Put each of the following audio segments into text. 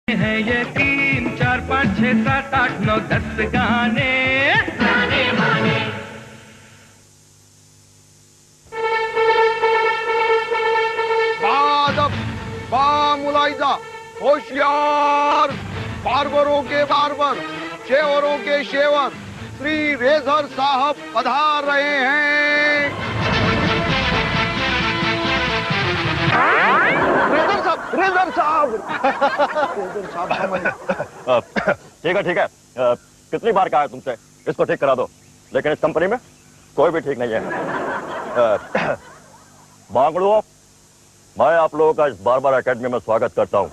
है ये 3 4 5 6 7 8 9 10 गाने गाने माने। मुलाइजा, होशियार, बार्बरों के बार्बर, शेवरों के शेवर, श्री रेजर साहब पधार रहे हैं। रेजर साहब, रेजर साहब, रेजर साहब। ठीक है, कितनी बार कहा है तुमसे इसको ठीक करा दो, लेकिन इस कंपनी में कोई भी ठीक नहीं है। बांगड़ुओं, मैं आप लोगों का इस बार्बर एकेडमी में स्वागत करता हूं।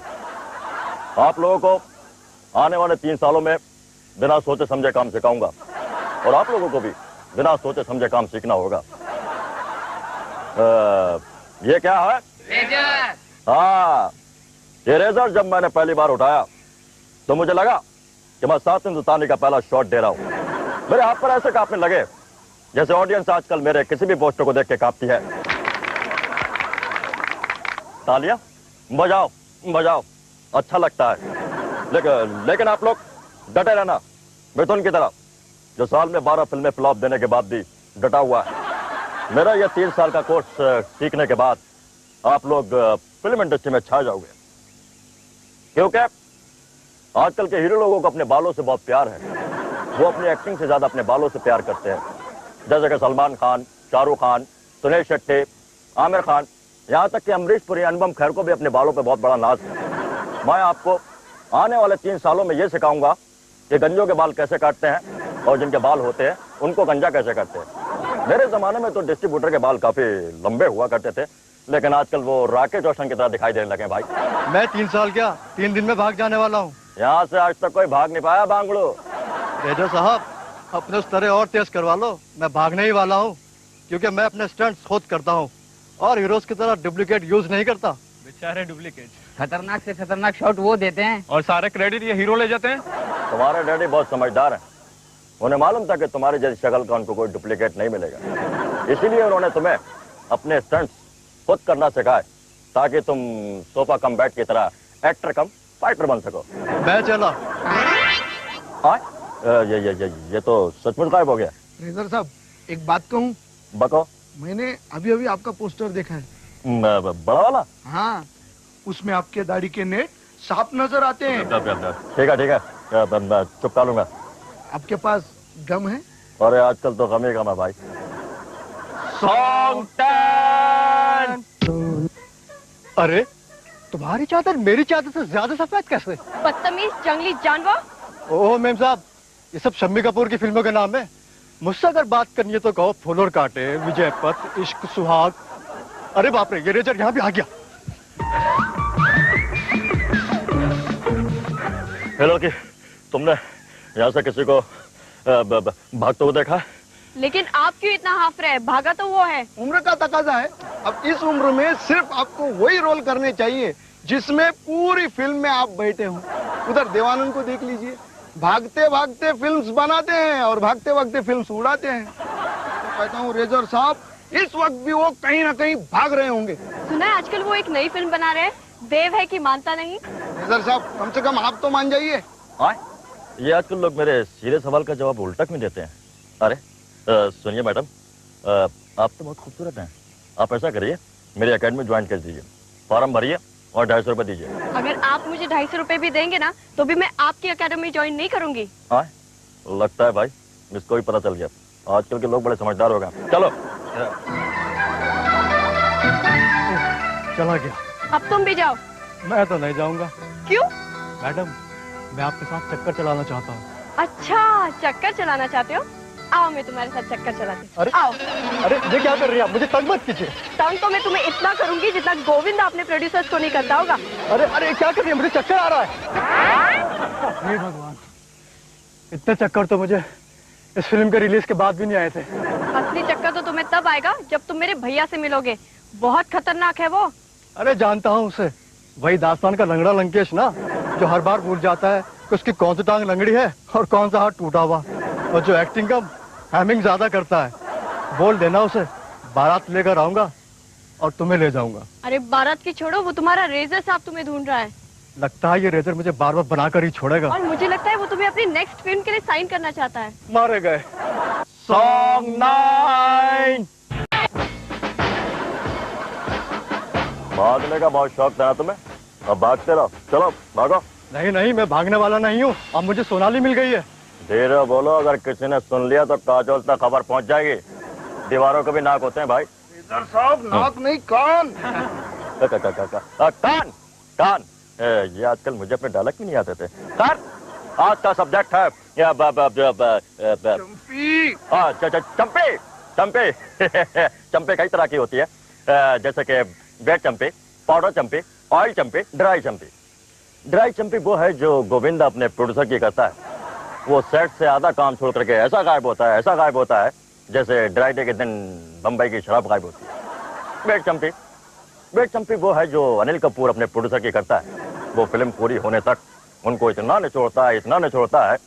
आप लोगों को आने वाले 3 सालों में बिना सोचे समझे काम सिखाऊंगा और आप लोगों को भी बिना सोचे समझे काम सीखना होगा। ये क्या है? रेजर। हाँ, ये रेजर जब मैंने पहली बार उठाया तो मुझे लगा कि मैं 7 हिंदुस्तानी का पहला शॉट दे रहा हूं। मेरे हाथ पर ऐसे कांपने लगे जैसे ऑडियंस आजकल मेरे किसी भी पोस्टर को देख के कांपती है। तालियां बजाओ बजाओ, अच्छा लगता है। लेकिन आप लोग डटे रहना, मिथुन की तरह, जो साल में 12 फिल्में फ्लॉप देने के बाद भी डटा हुआ है। मेरा यह 3 साल का कोर्स सीखने के बाद आप लोग फिल्म इंडस्ट्री में छा जाओगे, क्योंकि आजकल के हीरो लोगों को अपने बालों से बहुत प्यार है। वो अपनी एक्टिंग से ज्यादा अपने बालों से प्यार करते हैं, जैसे कि सलमान खान, शाहरुख खान, सुनील शेट्टी, आमिर खान, यहाँ तक कि अमरीश पुरी, अनुपम खेर को भी अपने बालों पे बहुत बड़ा नाज है। मैं आपको आने वाले 3 सालों में ये सिखाऊंगा कि गंजों के बाल कैसे काटते हैं और जिनके बाल होते हैं उनको गंजा कैसे करते हैं। मेरे जमाने में तो डिस्ट्रीब्यूटर के बाल काफी लंबे हुआ करते थे, लेकिन आजकल वो राकेश रोशन की तरह दिखाई देने लगे। भाई, मैं 3 साल क्या 3 दिन में भाग जाने वाला हूँ। यहाँ से आज तक कोई भाग नहीं पाया बांगड़ू। रेजर साहब, अपने उस तरह और तेज करवा लो, मैं भागने ही वाला हूँ, क्योंकि मैं अपने स्टंट्स खुद करता हूँ और हीरोज की तरह डुप्लीकेट यूज नहीं करता। बेचारे डुप्लीकेट, खतरनाक से खतरनाक शॉट वो देते हैं और सारे क्रेडिट ये हीरो ले जाते हैं। तुम्हारे डैडी बहुत समझदार हैं, उन्हें मालूम था कि तुम्हारी जैसी शक्ल का उनको कोई डुप्लीकेट नहीं मिलेगा, इसीलिए उन्होंने तुम्हें अपने स्टंट्स खुद करना सिखाए, ताकि तुम सोफा कम बैट की तरह एक्टर कम फाइटर बन सको। मैं चला। ये तो सचमुच गायब हो गया। रेजर साहब, एक बात कहूँ? बको। मैंने अभी आपका पोस्टर देखा है। बड़ा वाला? हाँ, उसमें आपके दाढ़ी के नेट साफ नजर आते हैं। ठीक है, चुपका लूंगा। आपके पास गम है? अरे आजकल तो गम ही गम है भाई। Song turn. अरे तुम्हारी चादर मेरी चादर से ज्यादा सफेद कैसे? बदतमीज जंगली जानवर। ओह मेम साहब, ये सब शम्मी कपूर की फिल्मों के नाम है। मुझसे अगर बात करनी है तो कहो फूल और कांटे, विजय पथ, इश्क, सुहाग। अरे बाप रे, ये रेजर यहाँ भी आ गया। हेलो, कि तुमने यहाँ से किसी को भागते हुए देखा? लेकिन आप क्यों इतना हाफ रहे? भागा तो वो है। उम्र का तकाजा है। अब इस उम्र में सिर्फ आपको वही रोल करने चाहिए जिसमें पूरी फिल्म में आप बैठे हो। उधर देवानंद को देख लीजिए, भागते भागते फिल्म्स बनाते हैं और भागते भागते फिल्म्स उड़ाते हैं। तो कहता हूँ रेजर साहब, इस वक्त भी वो कहीं ना कहीं भाग रहे होंगे। सुना है आजकल वो एक नई फिल्म बना रहे हैं, देव है कि मानता नहीं। रेजर साहब, कम से कम आप तो मान जाइए। ये आजकल लोग मेरे सीधे सवाल का जवाब उल्टा क्यों देते हैं? अरे सुनिए मैडम, आप तो बहुत खूबसूरत हैं। आप ऐसा करिए, मेरी एकेडमी ज्वाइन कर दीजिए, फॉर्म भरिए और 250 रुपए दीजिए। अगर आप मुझे 250 रुपए भी देंगे ना, तो भी मैं आपकी एकेडमी ज्वाइन नहीं करूंगी। लगता है भाई इसको भी पता चल गया, आजकल के लोग बड़े समझदार हो गए। चलो। चला गया। अब तुम भी जाओ। मैं तो नहीं जाऊंगा। क्यों? मैडम, मैं आपके साथ चक्कर चलाना चाहता हूँ। अच्छा, चक्कर चलाना चाहते हो? आओ, मैं तुम्हारे साथ चक्कर चलाती हूँ। आओ। अरे ये क्या कर रही है? मुझे तंग मत कीजिए। तंग तो मैं तुम्हें इतना करूंगी जितना गोविंद अपने प्रोड्यूसर्स को नहीं करता होगा। अरे क्या कर रही है? मुझे चक्कर आ रहा है। हे भगवान, इतने चक्कर तो मुझे इस फिल्म के रिलीज के बाद भी नहीं आए थे। असली चक्कर तो तुम्हें तब आएगा जब तुम मेरे भैया से मिलोगे। बहुत खतरनाक है वो। अरे जानता हूँ उसे, वही दास्तान का लंगड़ा लंकेश ना, जो हर बार भूल जाता है कि उसकी कौन सी टांग लंगड़ी है और कौन सा हाथ टूटा हुआ, और जो एक्टिंग का हैमिंग ज्यादा करता है। बोल देना उसे, बारात लेकर आऊंगा और तुम्हें ले जाऊंगा। अरे बारात की छोड़ो, वो तुम्हारा रेजर साहब तुम्हें ढूंढ रहा है। लगता है ये रेजर मुझे बार बार बनाकर ही छोड़ेगा। और मुझे लगता है वो तुम्हें अपनी नेक्स्ट फिल्म के लिए साइन करना चाहता है। मारे गए। सॉन्ग 9। भागने का बहुत शौक था ना तुम्हें, अब भागते रहो, चलो भागो। नहीं नहीं, मैं भागने वाला नहीं हूँ, अब मुझे सोनाली मिल गई है। धीरे बोलो, अगर किसी ने सुन लिया तो काजोल तक खबर पहुंच जाएगी। दीवारों के भी नाक होते हैं भाई। इधर साहब नाक नहीं कान। कान कान। ये आजकल मुझे अपने डायलॉग भी नहीं आते थे। कान आज का सब्जेक्ट है चंपी। चंपे। चंपे चंपे कई तरह की होती है, जैसे कि वेट चंपे, पाउडर चंपे, ऑयल चंपे, ड्राई चंपे। ड्राई चंपी वो है जो गोविंद अपने प्रोड्यूसर की करता है। वो सेट से आधा काम छोड़ करके ऐसा गायब होता है, ऐसा गायब होता है जैसे ड्राई डे के दिन बंबई की शराब गायब होती है। वेट चंपी वो है जो अनिल कपूर अपने प्रोड्यूसर की करता है। वो फिल्म पूरी होने तक उनको इतना निचोड़ता है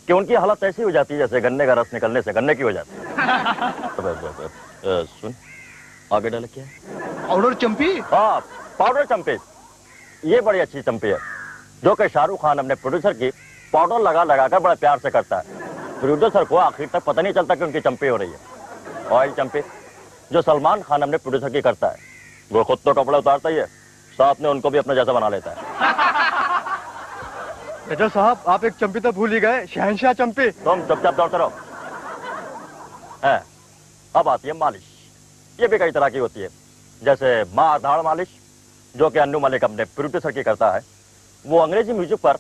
कि उनकी हालत ऐसी हो जाती है जैसे गन्ने का रस निकलने से गन्ने की हो जाती है। सुन, आगे डाले क्या है? पाउडर चंपी। हाँ, पाउडर चंपी। ये बड़ी अच्छी चंपी है जो कि शाहरुख खान अपने प्रोड्यूसर की पाउडर लगा लगा कर बड़े प्यार से करता है। प्रोड्यूसर को आखिर तक पता नहीं चलता कि उनकी चंपी हो रही है। ऑयल चंपी जो सलमान खान अपने प्रोड्यूसर की करता है। वो खुद तो कपड़े उतारता ही है, साथ में उनको भी अपना जैसा बना लेता है। रेजर साहब, आप एक चंपी तो भूल ही गए, शहंशाह चंपी। तुम चुपचाप दौड़ते रहो। अब आती है मालिश। ये भी कई तरह की होती है, जैसे माँ धाड़ मालिश जो कि अन्नू मलिक अपने प्रोड्यूसर की करता है। वो अंग्रेजी म्यूजिक पर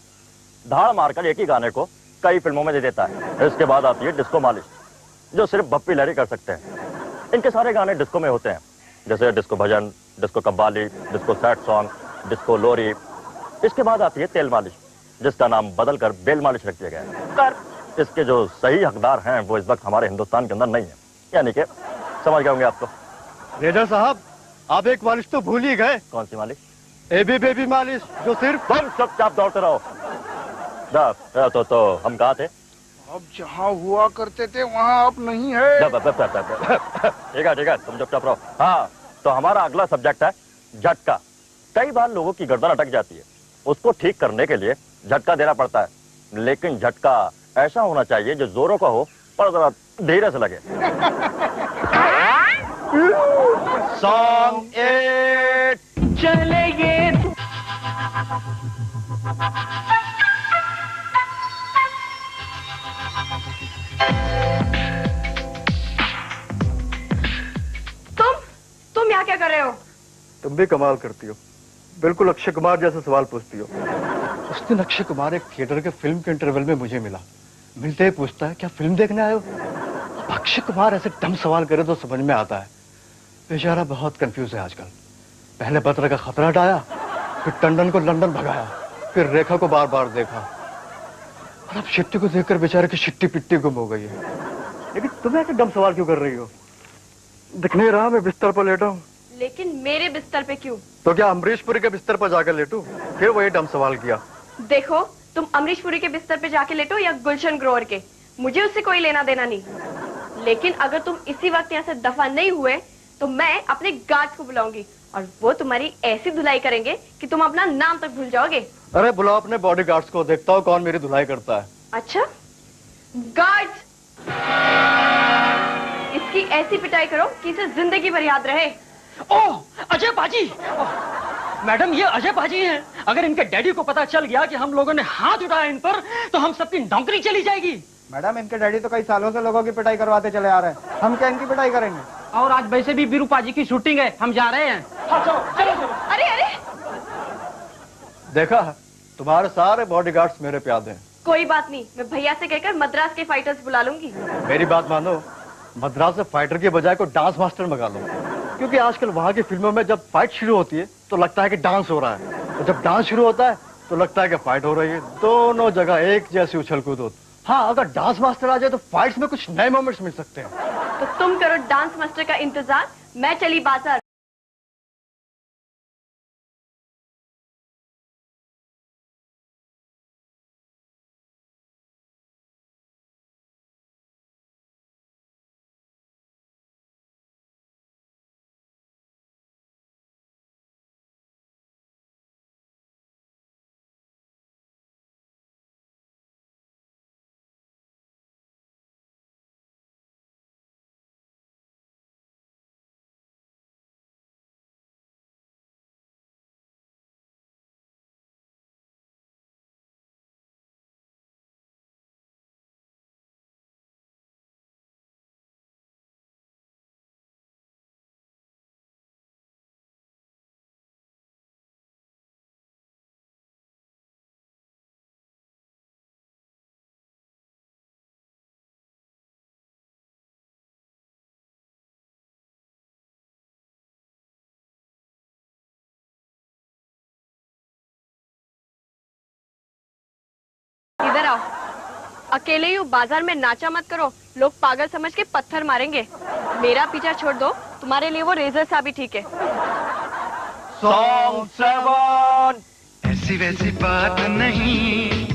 धाड़ मारकर एक ही गाने को कई फिल्मों में दे देता है। इसके बाद आती है डिस्को मालिश जो सिर्फ बप्पी लहरी कर सकते हैं। इनके सारे गाने डिस्को में होते हैं, जैसे डिस्को भजन, डिस्को कव्वाली, डिस्को सैड सॉन्ग, डिस्को लोरी। इसके बाद आती है तेल मालिश जिसका नाम बदलकर बेल मालिश रख दिया गया है। पर इसके जो सही हकदार हैं वो इस वक्त हमारे हिंदुस्तान के अंदर नहीं है, यानी कि समझ गए होंगे आप तो। रेजर साहब, आप एक मालिश तो भूल ही गए। कौन सी मालिश? एबी बेबी मालिश, जो सिर्फ। तुम चुपचाप दौड़ते रहो। तो हम कहाँ थे? अब जहाँ हुआ करते थे वहाँ अब नहीं है। ठीक है, तुम चुपचाप रहो। हाँ, तो हमारा अगला सब्जेक्ट है झटका। कई बार लोगों की गर्दन अटक जाती है, उसको ठीक करने के लिए झटका देना पड़ता है, लेकिन झटका ऐसा होना चाहिए जो जोरों का हो पर जरा धीरे से लगे। सॉन्ग 8 चलेंगे। तुम यहाँ क्या कर रहे हो? तुम भी कमाल करती हो, बिल्कुल अक्षय कुमार जैसा सवाल पूछती हो। उस दिन अक्षय कुमार एक थिएटर के फिल्म के इंटरवल में मुझे मिलते ही पूछता है, क्या फिल्म देखने आए हो? अब अक्षय कुमार ऐसे डम सवाल करे तो समझ में आता है। बेचारा बहुत कंफ्यूज है आजकल। पहले बतरा का खतरा हटाया, फिर टंडन को लंदन भगाया, फिर रेखा को बार बार देखा, और अब शिट्टी को देखकर बेचारे की शिट्टी पिट्टी गुम हो गई है। लेकिन तुम ऐसे डम सवाल क्यों कर रही हो? दिख नहीं रहा मैं बिस्तर पर लेटा हूँ। लेकिन मेरे बिस्तर पे क्यों? तो क्या अमरीश पुरी के बिस्तर पर जाकर लेटूं? फिर वही डम सवाल किया। देखो, तुम अमरीश पुरी के बिस्तर पे जाके लेटो या गुलशन ग्रोवर के, मुझे उससे कोई लेना देना नहीं। लेकिन अगर तुम इसी वक्त यहाँ से दफा नहीं हुए तो मैं अपने गार्ड को बुलाऊंगी और वो तुम्हारी ऐसी धुलाई करेंगे कि तुम अपना नाम तक भूल जाओगे। अरे बुलाओ अपने बॉडीगार्ड्स को, देखता हूँ कौन मेरी धुलाई करता है। अच्छा, गार्ड, इसकी ऐसी पिटाई करो कि इसे जिंदगी भर याद रहे। ओह, अजय बाजी! मैडम, ये अजय बाजी हैं। अगर इनके डैडी को पता चल गया कि हम लोगों ने हाथ उठाया इन पर, तो हम सबकी नौकरी चली जाएगी। मैडम, इनके डैडी तो कई सालों से लोगों की पिटाई करवाते चले आ रहे हैं, हम क्या इनकी पिटाई करेंगे? और आज वैसे भी बीरूपा जी की शूटिंग है, हम जा रहे हैं। हाँ, चलो। अरे अरे, देखा, तुम्हारे सारे बॉडीगार्ड्स मेरे प्यादे हैं। कोई बात नहीं, मैं भैया से कहकर मद्रास के फाइटर्स बुला लूंगी। मेरी बात मानो, मद्रास से फाइटर के बजाय को डांस मास्टर मंगा लो, क्योंकि आजकल वहाँ की फिल्मों में जब फाइट शुरू होती है तो लगता है कि डांस हो रहा है, और जब डांस शुरू होता है तो लगता है कि फाइट हो रही है। दोनों जगह एक जैसी उछल कूद होती। हाँ, अगर डांस मास्टर आ जाए तो फाइट्स में कुछ नए मोमेंट्स मिल सकते हैं। तो तुम करो डांस मास्टर का इंतजार, मैं चली बाजार। इधर आओ। अकेले ही बाजार में नाचा मत करो, लोग पागल समझ के पत्थर मारेंगे। मेरा पीछा छोड़ दो, तुम्हारे लिए वो रेजर सा भी ठीक है। सॉन्ग 7। ऐसी वैसी बात नहीं,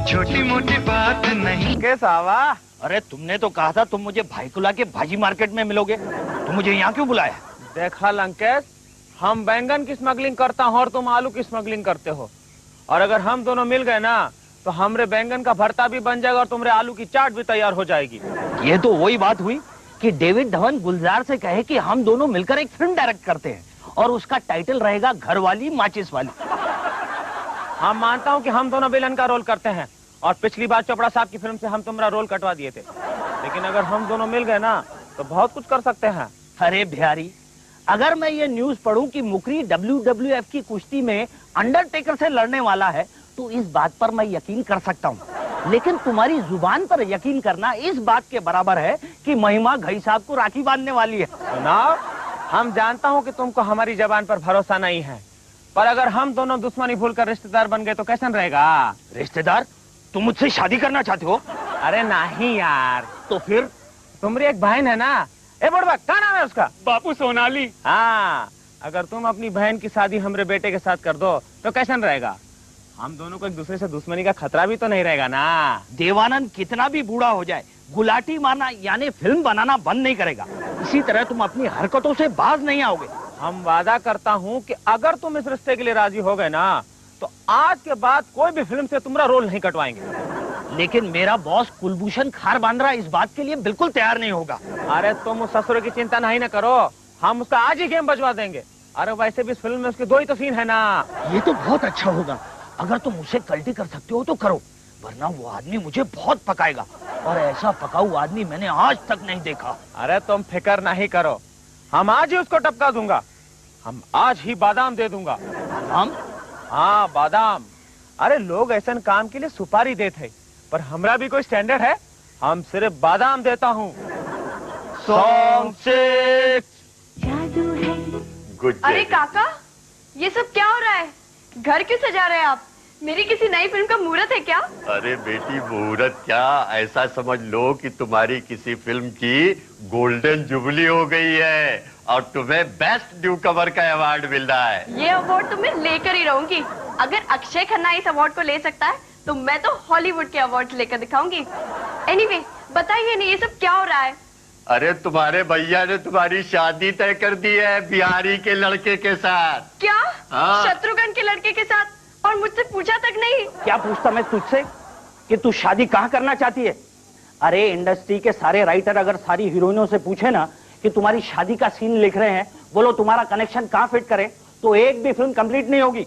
छोटी मोटी बात नहीं। कैसा आवा? अरे तुमने तो कहा था तुम मुझे भाईकुला के भाजी मार्केट में मिलोगे, तुम मुझे यहाँ क्यों बुलाया? देखा लंकेश, हम बैंगन की स्मगलिंग करता हूँ और तुम आलू की स्मगलिंग करते हो, और अगर हम दोनों मिल गए ना तो हमरे बैंगन का भरता भी बन जाएगा और तुम्हारे आलू की चाट भी तैयार हो जाएगी। ये तो वही बात हुई कि डेविड धवन गुलजार से कहे कि हम दोनों मिलकर एक फिल्म डायरेक्ट करते हैं और उसका टाइटल रहेगा घरवाली माचिस वाली। हम मानता हूँ कि हम दोनों विलन का रोल करते हैं, और पिछली बार चोपड़ा साहब की फिल्म से हम तुम्हारा रोल कटवा दिए थे, लेकिन अगर हम दोनों मिल गए ना तो बहुत कुछ कर सकते हैं। अरे बिहारी, अगर मैं ये न्यूज पढ़ूं कि मुकरी WWF की कुश्ती में अंडरटेकर से लड़ने वाला है तो इस बात पर मैं यकीन कर सकता हूँ, लेकिन तुम्हारी जुबान पर यकीन करना इस बात के बराबर है कि महिमा घई साहब को राखी बांधने वाली है। सुनाओ, हम जानता हूँ कि तुमको हमारी जबान पर भरोसा नहीं है, पर अगर हम दोनों दुश्मनी भूलकर रिश्तेदार बन गए तो कैसा रहेगा? रिश्तेदार? तुम मुझसे शादी करना चाहते हो? अरे नहीं यार। तो फिर? तुम्हारी एक बहन है ना, ए बुढ़वा, क्या नाम है उसका? बापू सोनाली। हाँ, अगर तुम अपनी बहन की शादी हमरे बेटे के साथ कर दो तो कैसा रहेगा? हम दोनों को एक दूसरे से दुश्मनी का खतरा भी तो नहीं रहेगा ना। देवानंद कितना भी बूढ़ा हो जाए, गुलाटी मारना यानी फिल्म बनाना बंद नहीं करेगा। इसी तरह तुम अपनी हरकतों से बाज नहीं आओगे। हम वादा करता हूँ कि अगर तुम इस रिश्ते के लिए राजी हो गए ना तो आज के बाद कोई भी फिल्म से तुम्हारा रोल नहीं कटवाएंगे। लेकिन मेरा बॉस कुलभूषण खार बांद्रा इस बात के लिए बिल्कुल तैयार नहीं होगा। अरे तुम उस ससुर की चिंता नहीं ना करो, हम उसका आज ही गेम बजवा देंगे। अरे वैसे भी इस फिल्म में उसके 2 ही तो सीन है ना। ये तो बहुत अच्छा होगा, अगर तुम उसे कल्टी कर सकते हो तो करो, वरना वो आदमी मुझे बहुत पकाएगा, और ऐसा पकाऊ आदमी मैंने आज तक नहीं देखा। अरे तुम फिक्र नहीं करो, हम आज ही उसको टपका दूंगा। हम आज ही बादाम दे दूंगा। हम? हाँ, बादाम। अरे लोग ऐसा काम के लिए सुपारी देते हैं, पर हमरा भी कोई स्टैंडर्ड है, हम सिर्फ बादाम देता हूँ। सॉन्ग 6। गुड। अरे काका, ये सब क्या हो रहा है? घर क्यों सजा रहे हैं आप? मेरी किसी नई फिल्म का मुहूर्त है क्या? अरे बेटी, मुहूर्त क्या, ऐसा समझ लो कि तुम्हारी किसी फिल्म की गोल्डन जुबली हो गई है और तुम्हें बेस्ट न्यू कवर का अवार्ड मिल रहा है। ये अवार्ड तो मैं लेकर ही रहूंगी। अगर अक्षय खन्ना इस अवार्ड को ले सकता है तो मैं तो हॉलीवुड के अवार्ड लेकर दिखाऊंगी। एनीवे, बताइए नहीं, ये सब क्या हो रहा है? अरे तुम्हारे भैया ने तुम्हारी शादी तय कर दी है बिहारी के लड़के के साथ। क्या? हाँ। शत्रुघ्न के लड़के के साथ? और मुझसे पूछा तक नहीं? क्या पूछता मैं तुझसे कि तू शादी कहाँ करना चाहती है? अरे इंडस्ट्री के सारे राइटर अगर सारी हीरोइनों से पूछे ना कि तुम्हारी शादी का सीन लिख रहे हैं, बोलो तुम्हारा कनेक्शन कहाँ फिट करे, तो एक भी फिल्म कंप्लीट नहीं होगी।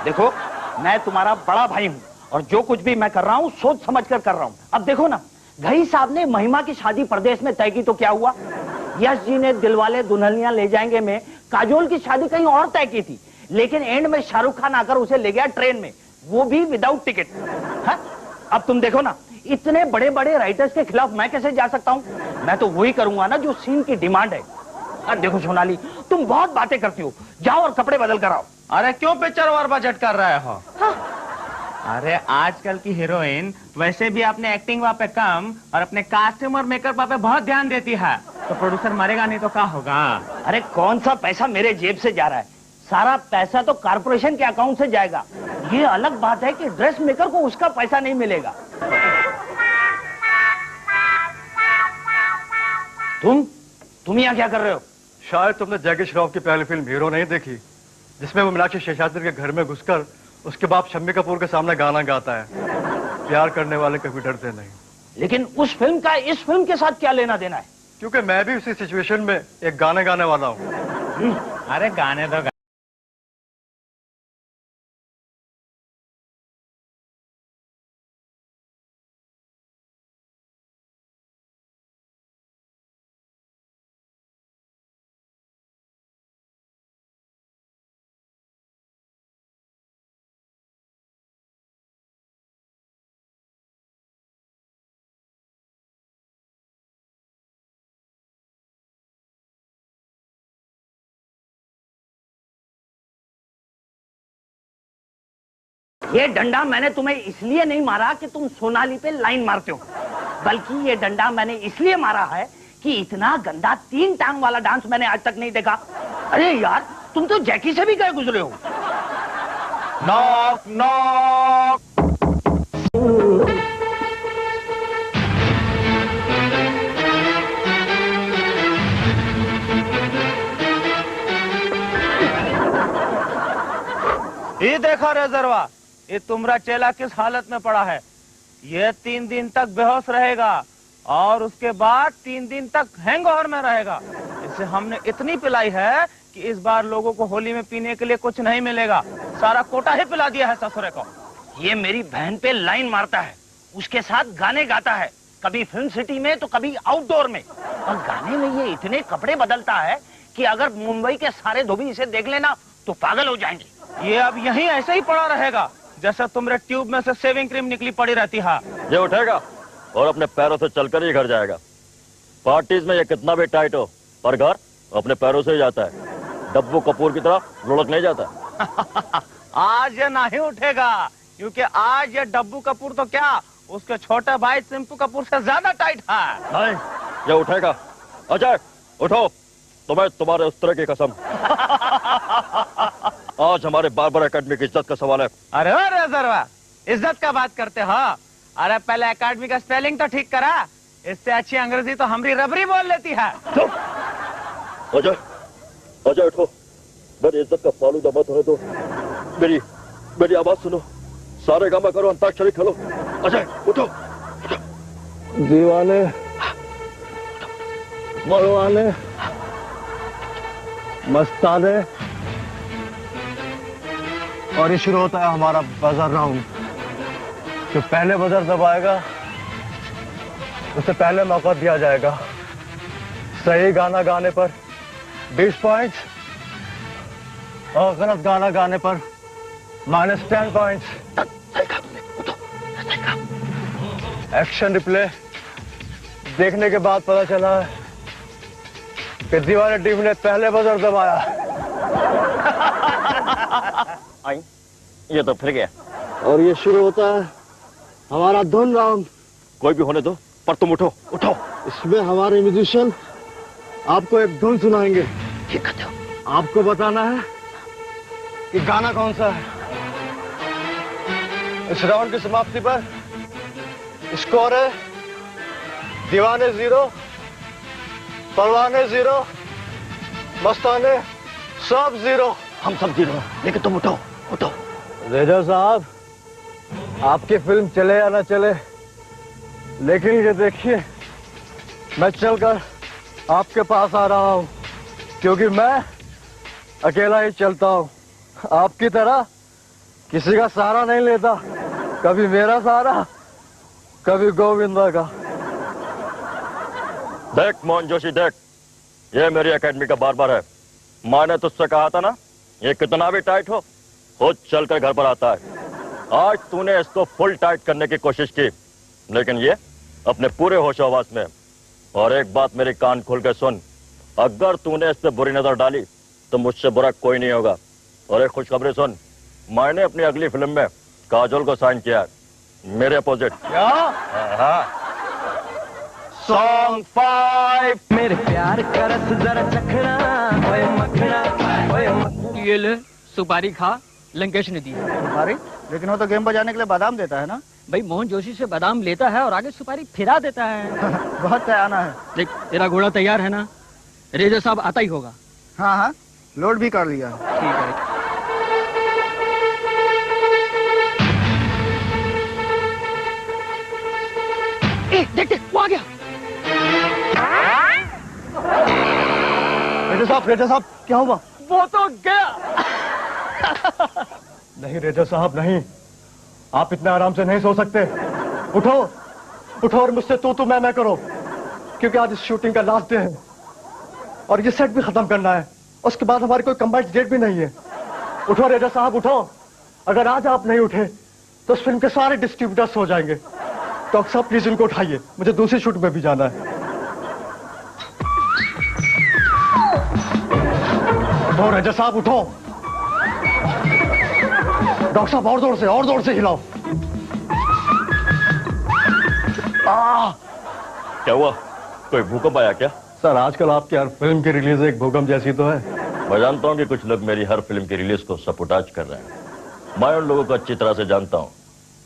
देखो, मैं तुम्हारा बड़ा भाई हूँ और जो कुछ भी मैं कर रहा हूँ सोच समझ कर रहा हूँ। अब देखो ना, घई साहब ने महिमा की शादी प्रदेश में तय की तो क्या हुआ? यश जी ने दिलवाले दुल्हनिया ले जाएंगे में काजोल की शादी कहीं और तय की थी, लेकिन एंड में शाहरुख खान आकर उसे ले गया ट्रेन में, वो भी विदाउट टिकट। अब तुम देखो ना, इतने बड़े बड़े राइटर्स के खिलाफ मैं कैसे जा सकता हूँ? मैं तो वही करूंगा ना जो सीन की डिमांड है। अब देखो सोनाली, तुम बहुत बातें करती हो, जाओ और कपड़े बदल कर आओ। अरे क्यों पिक्चर और बजट कर रहे हो? अरे आजकल की हीरोइन वैसे भी अपने एक्टिंग वहाँ पे कम और अपने कास्ट्यूम और मेकअप पे बहुत ध्यान देती है, तो प्रोड्यूसर मरेगा नहीं तो क्या होगा? अरे कौन सा पैसा मेरे जेब से जा रहा है? सारा पैसा तो कारपोरेशन के अकाउंट से जाएगा। ये अलग बात है कि ड्रेस मेकर को उसका पैसा नहीं मिलेगा। तुम यहाँ क्या कर रहे हो? शायद तुमने जैकी श्रॉफ की पहली फिल्म हीरो नहीं देखी, जिसमें वो मीनाक्षी शेषाद्री के घर में घुसकर उसके बाप शम्मी कपूर के सामने गाना गाता है, प्यार करने वाले कभी डरते नहीं। लेकिन उस फिल्म का इस फिल्म के साथ क्या लेना देना है? क्योंकि मैं भी उसी सिचुएशन में एक गाने गाने वाला हूँ। अरे गाने दो। ये डंडा मैंने तुम्हें इसलिए नहीं मारा कि तुम सोनाली पे लाइन मारते हो, बल्कि ये डंडा मैंने इसलिए मारा है कि इतना गंदा 3 टांग वाला डांस मैंने आज तक नहीं देखा। अरे यार, तुम तो जैकी से भी गए गुजरे हो। Knock knock. ये देखो रेजरवा, ये तुम्हारा चेला किस हालत में पड़ा है। ये 3 दिन तक बेहोश रहेगा और उसके बाद 3 दिन तक हैंगओवर में रहेगा। इसे हमने इतनी पिलाई है कि इस बार लोगों को होली में पीने के लिए कुछ नहीं मिलेगा। सारा कोटा ही पिला दिया है ससुरे को। ये मेरी बहन पे लाइन मारता है, उसके साथ गाने गाता है, कभी फिल्म सिटी में तो कभी आउटडोर में, और गाने में ये इतने कपड़े बदलता है कि अगर मुंबई के सारे धोबी इसे देख लेना तो पागल हो जाएंगे। ये अब यहीं ऐसे ही पड़ा रहेगा जैसे तुम्हारे ट्यूब में से शेविंग क्रीम निकली पड़ी रहती है। ये उठेगा और अपने पैरों से चलकर ही घर जाएगा। पार्टीज में ये कितना भी टाइट हो, पर घर अपने पैरों से ही जाता है। डब्बू कपूर की तरह लुढ़क नहीं जाता। आज ये नहीं उठेगा, क्योंकि आज ये डब्बू कपूर तो क्या, उसके छोटे भाई सिंपू कपूर से ज्यादा टाइट है। नहीं, ये उठेगा। अजय उठो, तुम्हें तुम्हारे उस की कसम। आज हमारे बार्बर एकेडमी की इज्जत का सवाल है। अरे रेजरवा, इज्जत का बात करते हो? अरे पहले एकेडमी का स्पेलिंग तो ठीक करा, इससे अच्छी अंग्रेजी तो हमारी रबरी बोल लेती है। अजय अजय उठो, मेरी इज्जत का फालूदा मत होने दो। मेरी आवाज सुनो, सारे गामा करो, अंताक्षरी खेलो। अजय उठो। दीवाने मरवाने मस्ताने, और ये शुरू होता है हमारा बजर राउंड। जो पहले बजर दबाएगा उसे पहले मौका दिया जाएगा। सही गाना गाने पर 20 पॉइंट्स और गलत गाना गाने पर -10 पॉइंट्स। एक्शन रिप्ले देखने के बाद पता चला है कि दीवाने टीम ने पहले बजर दबाया। आई, ये तो फिर गया। और ये शुरू होता है हमारा धुन राउंड। कोई भी होने दो, पर तुम उठो उठो। इसमें हमारे म्यूजिशियन आपको एक धुन सुनाएंगे। ठीक है, आपको बताना है कि गाना कौन सा है। इस राउंड की समाप्ति पर स्कोर है दीवाने 0, परवाने 0, मस्ताने सब 0। हम सब 0, लेकिन तुम उठो उठो। रेजा साहब, आपकी फिल्म चले या ना चले, लेकिन ये देखिए मैं चलकर आपके पास आ रहा हूँ, क्योंकि मैं अकेला ही चलता हूँ। आपकी तरह किसी का सहारा नहीं लेता, कभी मेरा सहारा कभी गोविंदा का। देख मोहन जोशी देख, ये मेरी एकेडमी का बार्बर है। मैंने तुझसे कहा था ना, ये कितना भी टाइट हो खुद चलकर घर पर आता है। आज तूने इसको फुल टाइट करने की कोशिश की, लेकिन ये अपने पूरे होश आवाज में। और एक बात मेरी कान खोल के सुन, अगर तूने इस पे बुरी नजर डाली तो मुझसे बुरा कोई नहीं होगा। और एक खुशखबरी सुन, मैंने अपनी अगली फिल्म में काजोल को साइन किया है, मेरे अपोजिट। सॉन्ग 5। मेरे प्यार का रस जरा चखना, ओए मखना, ओए ये ले सुपारी खा, लंकेश ने दी। सुपारी? लेकिन वो तो गेम बजाने के लिए बादाम देता है ना। भाई मोहन जोशी से बादाम लेता है और आगे सुपारी फिरा देता है। बहुत तैयार है। देख, तेरा घोड़ा तैयार है ना? रेजा साहब आता ही होगा। हाँ हाँ, लोड भी कर लिया। ठीक है। देख देख, वो आ गया। रेजा साहब क्या हुआ? वो तो गया। नहीं रेजा साहब नहीं, आप इतना आराम से नहीं सो सकते। उठो उठो और मुझसे तू मैं करो, क्योंकि आज इस शूटिंग का लास्ट डे है और ये सेट भी खत्म करना है। उसके बाद हमारी कोई कंबाइंड डेट भी नहीं है। उठो रेजा साहब उठो, अगर आज आप नहीं उठे तो इस फिल्म के सारे डिस्ट्रीब्यूटर्स हो जाएंगे। डॉक्टर साहब प्लीज इनको उठाइए, मुझे दूसरी शूट में भी जाना है। उठो रेजा साहब उठो। डॉक्टर साहब और जोर से हिलाओ। क्या हुआ, कोई भूकंप आया क्या? सर आजकल आपकी हर फिल्म की रिलीज एक भूकंप जैसी तो है। मैं जानता हूँ कि कुछ लोग मेरी हर फिल्म की रिलीज को सपोर्टाज कर रहे हैं। मैं उन लोगों को अच्छी तरह से जानता हूँ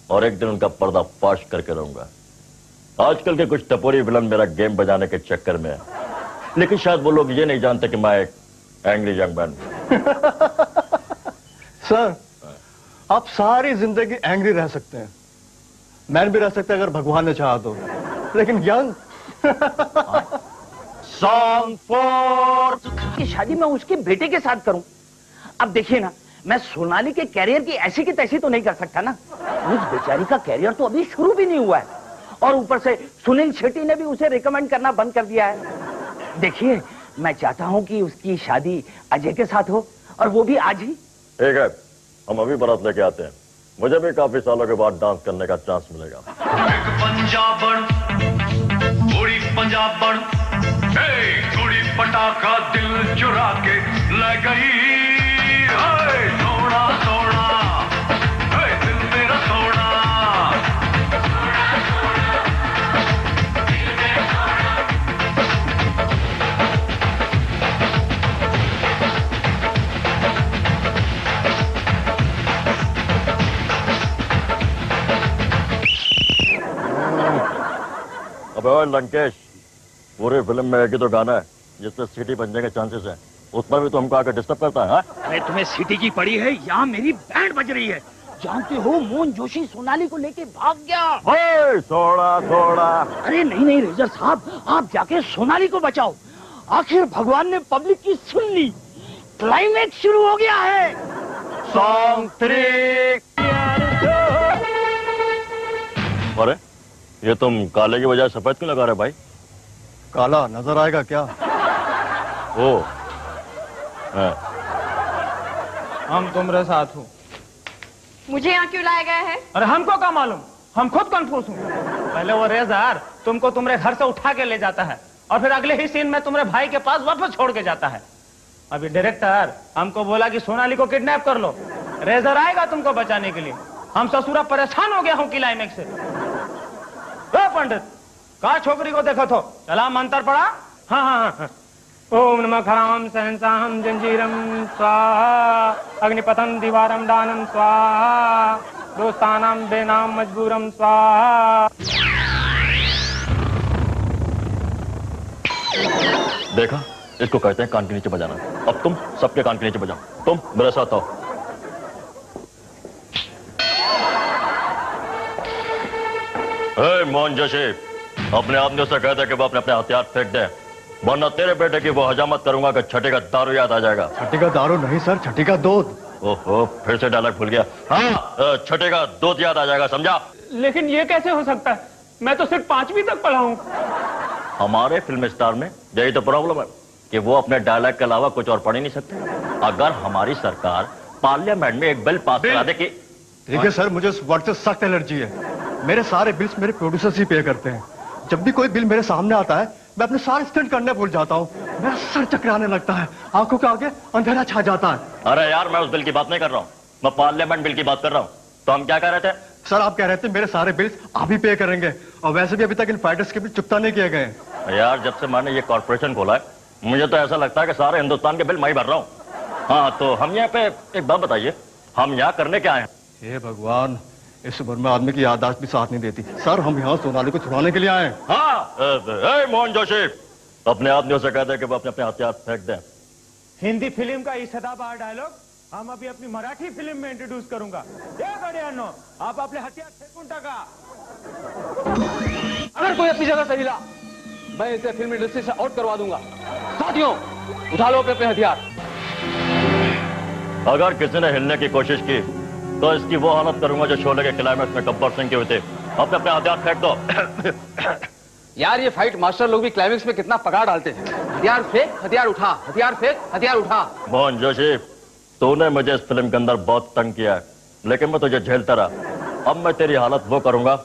और एक दिन उनका पर्दा फाश करके रहूंगा। आजकल के कुछ टपोरी विलन मेरा गेम बजाने के चक्कर में है, लेकिन शायद वो लोग ये नहीं जानते कि मैं एक एंग्री यंग मैन हूं। सर आप सारी जिंदगी एंग्री रह सकते हैं, मैन भी रह सकते हैं अगर भगवान ने चाहा तो, लेकिन यंग सॉन्ग फॉर की शादी मैं उसके बेटे के साथ करूं। अब देखिए ना, मैं सोनाली के कैरियर की ऐसी की तैसी तो नहीं कर सकता ना। उस बेचारी का कैरियर तो अभी शुरू भी नहीं हुआ है, और ऊपर से सुनील शेट्टी ने भी उसे रिकमेंड करना बंद कर दिया है। देखिए मैं चाहता हूं कि उसकी शादी अजय के साथ हो, और वो भी आज ही। ठीक है, हम अभी बारात लेके आते हैं। मुझे भी काफी सालों के बाद डांस करने का चांस मिलेगा। कुड़ी पटाखा दिल चुरा के ले गई, सोना सोना दिल मेरा सोना। अबे ओए लंकेश, पूरे फिल्म में एक ही तो गाना है जिससे सीटी बनने के चांसेस हैं, उसमें भी तो हमको आकर डिस्टर्ब करता है। अरे तुम्हें सीटी की पड़ी है, यहाँ मेरी बैंड बज रही है। जानते हो मोहन जोशी सोनाली को लेके भाग गया। थोड़ा अरे नहीं रेजर साहब, आप जाके सोनाली को बचाओ। आखिर भगवान ने पब्लिक की सुन ली, क्लाइमेक्स शुरू हो गया है। सॉन्ग 3। अरे ये तुम काले की बजाय सफेद क्यों लगा रहे भाई? काला नजर आएगा क्या? ओ हम तुम्हारे साथ हूँ। मुझे यहाँ क्यों लाया गया है? अरे हमको क्या मालूम, हम खुद कंफ्यूज हूँ। पहले वो रेजर तुमको तुम्हारे घर से उठा के ले जाता है, और फिर अगले ही सीन में तुम्हारे भाई के पास वापस छोड़ के जाता है। अभी डायरेक्टर हमको बोला कि सोनाली को किडनैप कर लो, रेजर आएगा तुमको बचाने के लिए। हम ससुरा परेशान हो गया हूँ क्लाइमेक्स से। पंडित कहा छोकरी को देखो तो चला मंत्र पड़ा। हाँ हाँ हाँ। ओम नमः खराम सहंसाहम जंजीरम स्वाहा, अग्निपतम दीवारम दानम स्वाहा, दोस्तानाम बेनाम मजबूरम स्वाहा। देखा, इसको कहते हैं कान के नीचे बजाना। अब तुम सबके कान के नीचे बजाओ। तुम मेरे साथ आओ। मोहन जोशी, अपने आदमियों से कहते कि वो अपने अपने हथियार फेंक दे, वरना तेरे बेटे की वो हजामत करूंगा कि छठी का दारू याद आ जाएगा। छठी का दारू नहीं सर, छठी का दूध। ओहो, फिर से डायलॉग भूल गया। हाँ, छठी का दूध याद आ जाएगा, समझा? लेकिन ये कैसे हो सकता है, मैं तो सिर्फ 5वीं तक पढ़ा हूँ। हमारे फिल्म स्टार में यही तो प्रॉब्लम है कि वो अपने डायलॉग के अलावा कुछ और पढ़ ही नहीं सकते। अगर हमारी सरकार पार्लियामेंट में एक बिल पास करा दे कि ठीक है सर, मुझे इस वर्ड से सख्त एलर्जी है। मेरे सारे बिल्स मेरे प्रोड्यूसर्स ही पे करते हैं। जब भी कोई बिल मेरे सामने आता है, मैं अपने सारे स्टंट करने भूल जाता हूँ। मेरा सर चकराने लगता है, आंखों के आगे अंधेरा छा जाता है। अरे यार, मैं उस बिल की बात नहीं कर रहा हूँ, मैं पार्लियामेंट बिल की बात कर रहा हूँ। तो हम क्या कह रहे थे? सर आप कह रहे थे मेरे सारे बिल्स आप ही पे करेंगे, और वैसे भी अभी तक इन फाइटर्स के बिल चुकता नहीं किए गए। यार, जब से मैंने ये कॉर्पोरेशन खोला है, मुझे तो ऐसा लगता है कि सारे हिंदुस्तान के बिल मैं ही भर रहा हूँ। हाँ, तो हम यहाँ पे एक बात बताइए, हम यहाँ करने क्या आए हैं? हे भगवान, इस उम्र में आदमी की याददाश्त भी साथ नहीं देती। सर हम यहाँ सोनाली को छुड़ाने के लिए आए हैं। हाँ, मोहन जोशी, अपने आदमियों से कहते हैं कि वो अपने अपने हथियार फेंक दें। हिंदी फिल्म का इस सदाबहार डायलॉग हम अभी अपनी मराठी फिल्म में इंट्रोड्यूस करूंगा। आप अपने हथियार फेंकून टाका। अगर कोई अपनी जगह से हिला, मैं इसे फिल्म इंडस्ट्री से आउट करवा दूंगा। साथियों, उठा लो अपने अपने हथियार। अगर किसी ने हिलने की कोशिश की तो इसकी वो हालत करूंगा जो शोले के क्लाइमेक्स में गब्बर सिंह के हुए थे। अपने अपने हथियार फेंक दो। यार, ये फाइट मास्टर लोग भी क्लाइमेक्स में कितना पगार डालते हैं। हथियार फेंक, हथियार उठा, हथियार फेंक, हथियार उठा। मोहन जोशी, तूने मुझे इस फिल्म के अंदर बहुत तंग किया है, लेकिन मैं तुझे झेलता रहा। अब मैं तेरी हालत वो करूंगा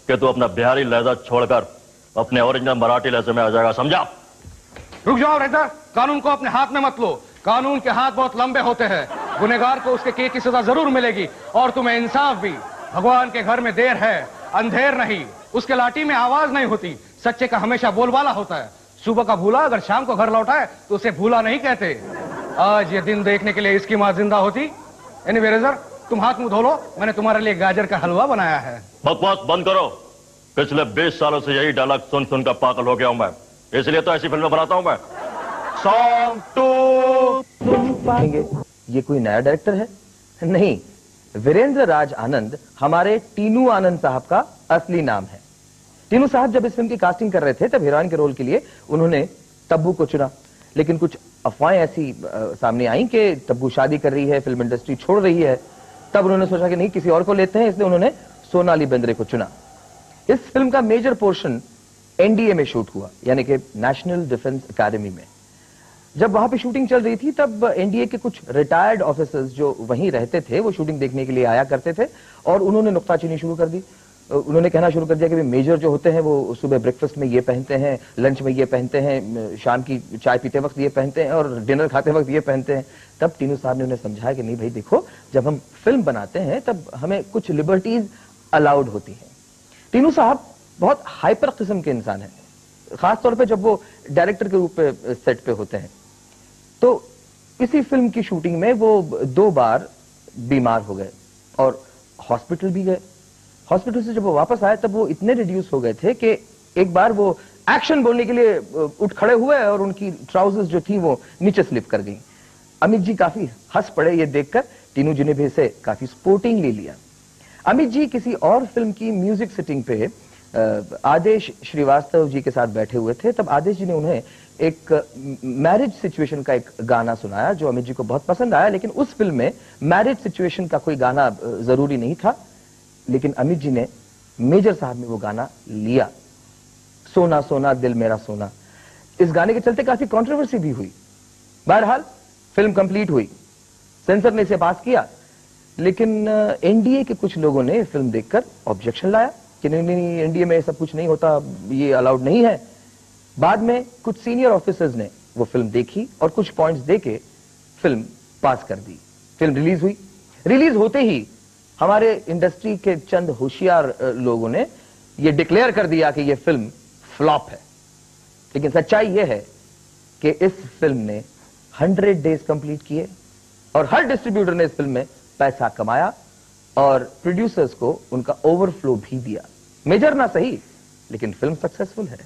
कि तू अपना बिहारी लहजा छोड़कर अपने ओरिजिनल मराठी लहजे में आ जाएगा, समझा? रुक जाओ रेजर, कानून को अपने हाथ में मत लो। कानून के हाथ बहुत लंबे होते हैं। गुनहगार को उसके किए की सजा जरूर मिलेगी और तुम्हें इंसाफ भी। भगवान के घर में देर है, अंधेर नहीं। उसके लाठी में आवाज नहीं होती, सच्चे का हमेशा बोलबाला होता है। सुबह का भूला अगर शाम को घर लौटा है तो उसे भूला नहीं कहते। आज ये दिन देखने के लिए इसकी माँ जिंदा होती। एनीवे रेजर, तुम हाथ मुंह धो लो, मैंने तुम्हारे लिए गाजर का हलवा बनाया है। बकवास बंद करो। पिछले 20 सालों से यही डायलॉग सुन सुनकर पागल हो गया हूं मैं, इसलिए तो ऐसी फिल्में बनाता हूं मैं। सॉन्ग 2। ये कोई नया डायरेक्टर है? नहीं, वीरेंद्र राज आनंद हमारे टीनू आनंद साहब का असली नाम है। टीनू साहब जब इस फिल्म की कास्टिंग कर रहे थे तब हीरोइन के रोल के लिए उन्होंने तब्बू को चुना, लेकिन कुछ अफवाहें ऐसी सामने आई कि तब्बू शादी कर रही है, फिल्म इंडस्ट्री छोड़ रही है। तब उन्होंने सोचा कि नहीं, किसी और को लेते हैं, इसलिए उन्होंने सोनाली बेंद्रे को चुना। इस फिल्म का मेजर पोर्शन एनडीए में शूट हुआ, यानी कि नेशनल डिफेंस एकेडमी में। जब वहां पे शूटिंग चल रही थी तब एनडीए के कुछ रिटायर्ड ऑफिसर्स जो वहीं रहते थे वो शूटिंग देखने के लिए आया करते थे और उन्होंने नुक्ताचीनी शुरू कर दी। उन्होंने कहना शुरू कर दिया कि मेजर जो होते हैं वो सुबह ब्रेकफास्ट में ये पहनते हैं, लंच में ये पहनते हैं, शाम की चाय पीते वक्त ये पहनते हैं और डिनर खाते वक्त ये पहनते हैं। तब टीनू साहब ने उन्हें समझाया कि नहीं भाई देखो, जब हम फिल्म बनाते हैं तब हमें कुछ लिबर्टीज अलाउड होती हैं। टीनू साहब बहुत हाइपर किस्म के इंसान हैं, खासतौर पर जब वो डायरेक्टर के रूप में सेट पे होते हैं। तो इसी फिल्म की शूटिंग में वो 2 बार बीमार हो गए और हॉस्पिटल भी गए। हॉस्पिटल से जब वो वापस आए तब वो इतने रिड्यूस हो गए थे कि एक बार वो एक्शन बोलने के लिए उठ खड़े हुए और उनकी ट्राउजर्स जो थी वो नीचे स्लिप कर गई। अमित जी काफी हंस पड़े ये देखकर। टीनू जी ने भी इसे काफी स्पोर्टिंगली लिया। अमित जी किसी और फिल्म की म्यूजिक सिटिंग पे आदेश श्रीवास्तव जी के साथ बैठे हुए थे। तब आदेश जी ने उन्हें एक मैरिज सिचुएशन का एक गाना सुनाया जो अमित जी को बहुत पसंद आया, लेकिन उस फिल्म में मैरिज सिचुएशन का कोई गाना जरूरी नहीं था। लेकिन अमित जी ने मेजर साहब में वो गाना लिया, सोना सोना दिल मेरा सोना। इस गाने के चलते काफी कंट्रोवर्सी भी हुई। बहरहाल फिल्म कंप्लीट हुई, सेंसर ने इसे पास किया, लेकिन एनडीए के कुछ लोगों ने फिल्म देखकर ऑब्जेक्शन लाया कि नहीं, एनडीए में सब कुछ नहीं होता, ये अलाउड नहीं है। बाद में कुछ सीनियर ऑफिसर्स ने वो फिल्म देखी और कुछ पॉइंट्स देके फिल्म पास कर दी। फिल्म रिलीज हुई। रिलीज होते ही हमारे इंडस्ट्री के चंद होशियार लोगों ने ये डिक्लेयर कर दिया कि ये फिल्म फ्लॉप है। लेकिन सच्चाई ये है कि इस फिल्म ने 100 डेज कंप्लीट किए और हर डिस्ट्रीब्यूटर ने इस फिल्म में पैसा कमाया और प्रोड्यूसर्स को उनका ओवरफ्लो भी दिया। मेजर ना सही, लेकिन फिल्म सक्सेसफुल है।